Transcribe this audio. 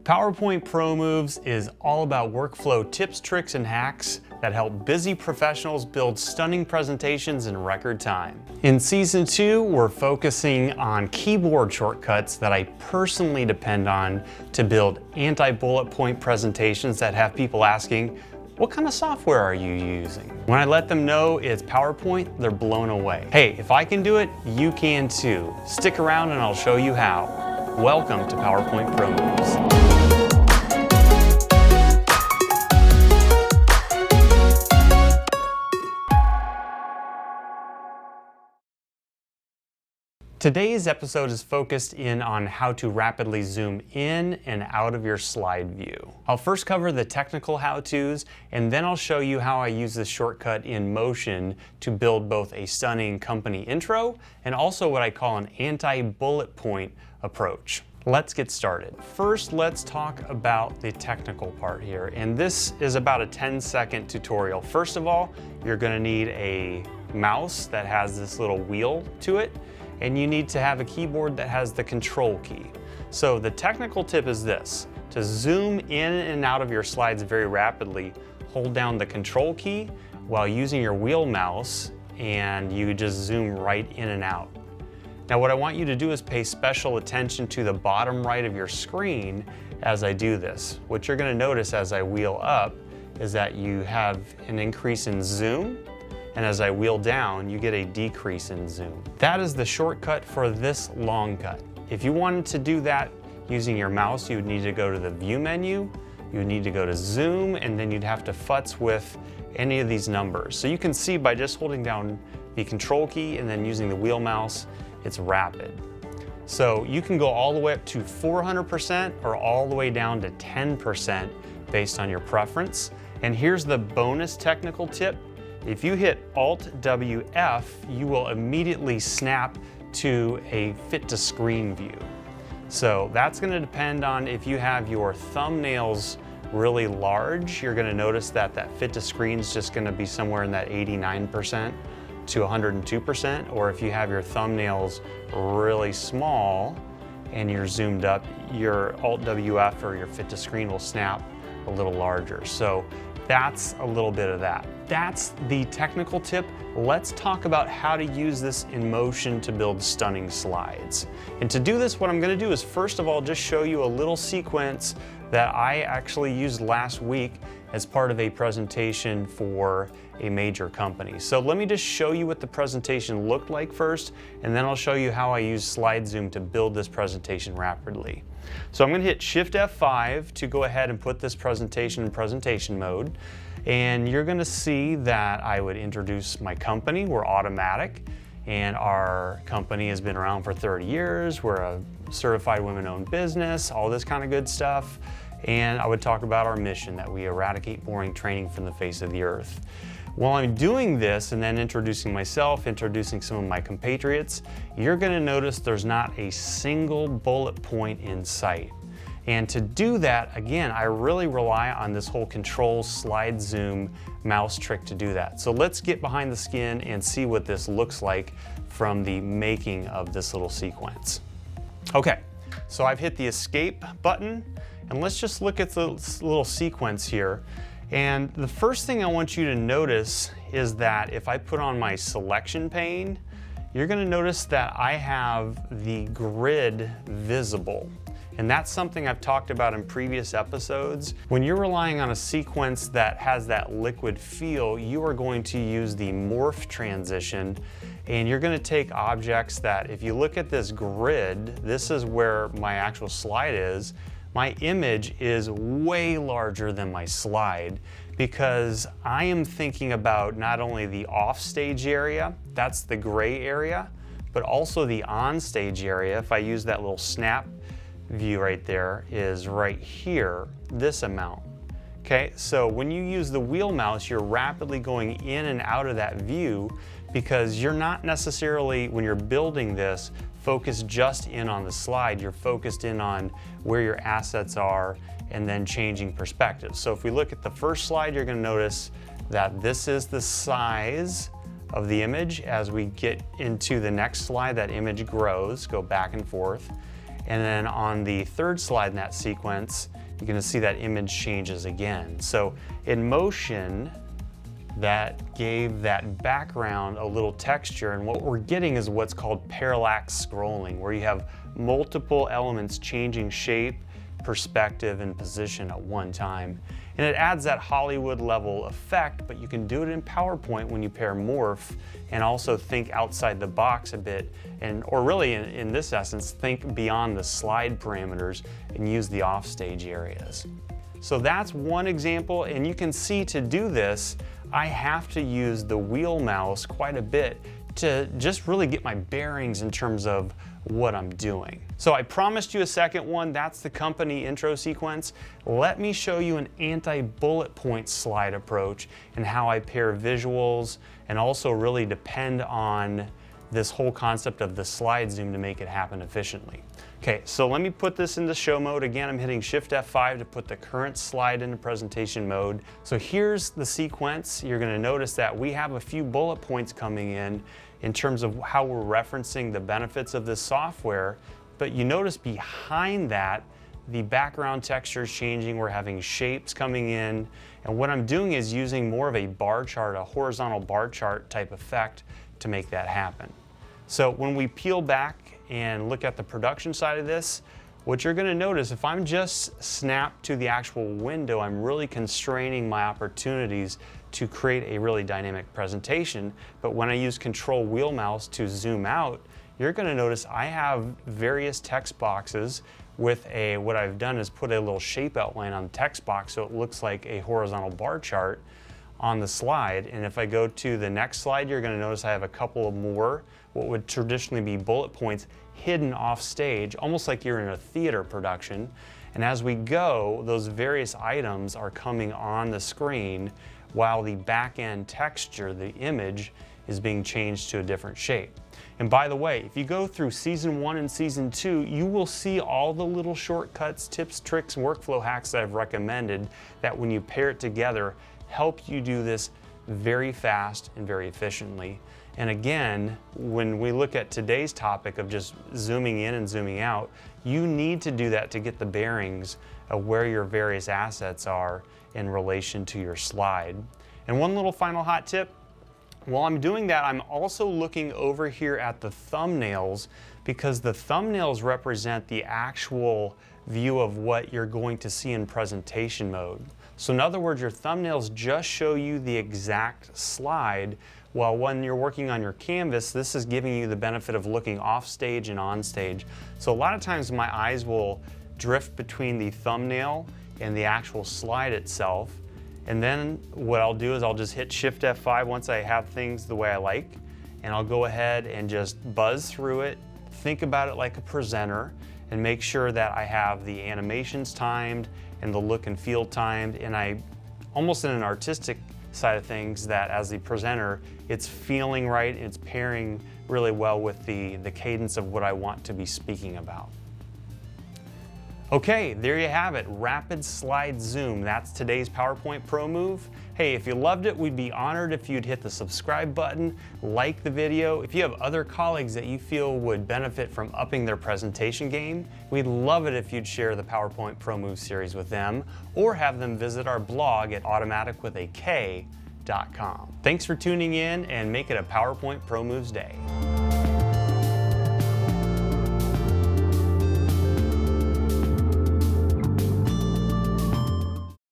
PowerPoint Pro Moves is all about workflow tips, tricks, and hacks that help busy professionals build stunning presentations in record time. In Season 2, we're focusing on keyboard shortcuts that I personally depend on to build anti-bullet point presentations that have people asking, what kind of software are you using? When I let them know it's PowerPoint, they're blown away. Hey, if I can do it, you can too. Stick around and I'll show you how. Welcome to PowerPoint Pro Moves. Today's episode is focused in on how to rapidly zoom in and out of your slide view. I'll first cover the technical how-tos, and then I'll show you how I use this shortcut in Motion to build both a stunning company intro and also what I call an anti-bullet point approach. Let's get started. First, let's talk about the technical part here, and this is about a 10-second tutorial. First of all, you're going to need a mouse that has this little wheel to it, and you need to have a keyboard that has the control key. So the technical tip is this: to zoom in and out of your slides very rapidly, hold down the control key while using your wheel mouse, and you just zoom right in and out. Now what I want you to do is pay special attention to the bottom right of your screen as I do this. What you're going to notice as I wheel up is that you have an increase in zoom, and as I wheel down, you get a decrease in zoom. That is the shortcut for this long cut. If you wanted to do that using your mouse, you would need to go to the View menu, you would need to go to Zoom, and then you'd have to futz with any of these numbers. So you can see by just holding down the control key and then using the wheel mouse, it's rapid. So you can go all the way up to 400% or all the way down to 10% based on your preference. And here's the bonus technical tip. If you hit Alt-WF, you will immediately snap to a fit-to-screen view. So that's going to depend on if you have your thumbnails really large. You're going to notice that that fit-to-screen is just going to be somewhere in that 89% to 102%. Or if you have your thumbnails really small and you're zoomed up, your Alt-WF or your fit-to-screen will snap a little larger. So that's a little bit of that. That's the technical tip. Let's talk about how to use this in Motion to build stunning slides. And to do this, what I'm going to do is first of all just show you a little sequence that I actually used last week as part of a presentation for a major company. So let me just show you what the presentation looked like first, and then I'll show you how I use Slide Zoom to build this presentation rapidly. So I'm going to hit Shift F5 to go ahead and put this presentation in presentation mode. And you're going to see that I would introduce my company. We're Automatic, and our company has been around for 30 years. We're a certified women-owned business, all this kind of good stuff. And I would talk about our mission, that we eradicate boring training from the face of the earth. While I'm doing this and then introducing myself, introducing some of my compatriots, you're going to notice there's not a single bullet point in sight. And to do that, again, I really rely on this whole Control Slide Zoom mouse trick to do that. So let's get behind the skin and see what this looks like from the making of this little sequence. Okay, so I've hit the Escape button, and let's just look at the little sequence here. And the first thing I want you to notice is that if I put on my selection pane, you're going to notice that I have the grid visible. And that's something I've talked about in previous episodes. When you're relying on a sequence that has that liquid feel, you are going to use the morph transition, and you're going to take objects that, if you look at this grid, this is where my actual slide is. My image is way larger than my slide because I am thinking about not only the offstage area, that's the gray area, but also the onstage area. If I use that little snap view right there, is right here, this amount. Okay, so when you use the wheel mouse, you're rapidly going in and out of that view because you're not necessarily, when you're building this, focused just in on the slide. You're focused in on where your assets are and then changing perspective. So if we look at the first slide, you're going to notice that this is the size of the image. As we get into the next slide, that image grows, go back and forth. And then on the third slide in that sequence, you're going to see that image changes again. So in motion, that gave that background a little texture, and what we're getting is what's called parallax scrolling, where you have multiple elements changing shape, perspective, and position at one time. And it adds that Hollywood level effect, but you can do it in PowerPoint when you pair morph and also think outside the box a bit, or really in this essence, think beyond the slide parameters and use the offstage areas. So that's one example, and you can see to do this, I have to use the wheel mouse quite a bit to just really get my bearings in terms of what I'm doing. So I promised you a second one, that's the company intro sequence. Let me show you an anti-bullet point slide approach and how I pair visuals and also really depend on this whole concept of the slide zoom to make it happen efficiently. Okay, so let me put this into show mode. Again, I'm hitting Shift F5 to put the current slide into presentation mode. So here's the sequence. You're gonna notice that we have a few bullet points coming in terms of how we're referencing the benefits of this software, but you notice behind that, the background texture is changing, we're having shapes coming in, and what I'm doing is using more of a bar chart, a horizontal bar chart type effect to make that happen. So when we peel back and look at the production side of this, what you're gonna notice, if I'm just snapped to the actual window, I'm really constraining my opportunities to create a really dynamic presentation. But when I use Control Wheel Mouse to zoom out, you're gonna notice I have various text boxes with what I've done is put a little shape outline on the text box so it looks like a horizontal bar chart on the slide. And if I go to the next slide, you're gonna notice I have a couple of more, what would traditionally be bullet points hidden off stage, almost like you're in a theater production. And as we go, those various items are coming on the screen while the back end texture, the image, is being changed to a different shape. And by the way, if you go through season 1 and season 2, you will see all the little shortcuts, tips, tricks, workflow hacks that I've recommended that when you pair it together, help you do this very fast and very efficiently. And again, when we look at today's topic of just zooming in and zooming out, you need to do that to get the bearings of where your various assets are in relation to your slide. And one little final hot tip, while I'm doing that, I'm also looking over here at the thumbnails because the thumbnails represent the actual view of what you're going to see in presentation mode. So in other words, your thumbnails just show you the exact slide, while when you're working on your canvas, this is giving you the benefit of looking off stage and on stage. So a lot of times my eyes will drift between the thumbnail and the actual slide itself. And then what I'll do is I'll just hit Shift F5 once I have things the way I like, and I'll go ahead and just buzz through it, think about it like a presenter, and make sure that I have the animations timed and the look and feel timed, and I, almost in an artistic side of things, that as the presenter, it's feeling right, it's pairing really well with the cadence of what I want to be speaking about. Okay, there you have it, rapid slide zoom. That's today's PowerPoint Pro move. Hey, if you loved it, we'd be honored if you'd hit the subscribe button, like the video. If you have other colleagues that you feel would benefit from upping their presentation game, we'd love it if you'd share the PowerPoint Pro Move series with them, or have them visit our blog at automaticwithak.com. Thanks for tuning in, and make it a PowerPoint Pro Moves day.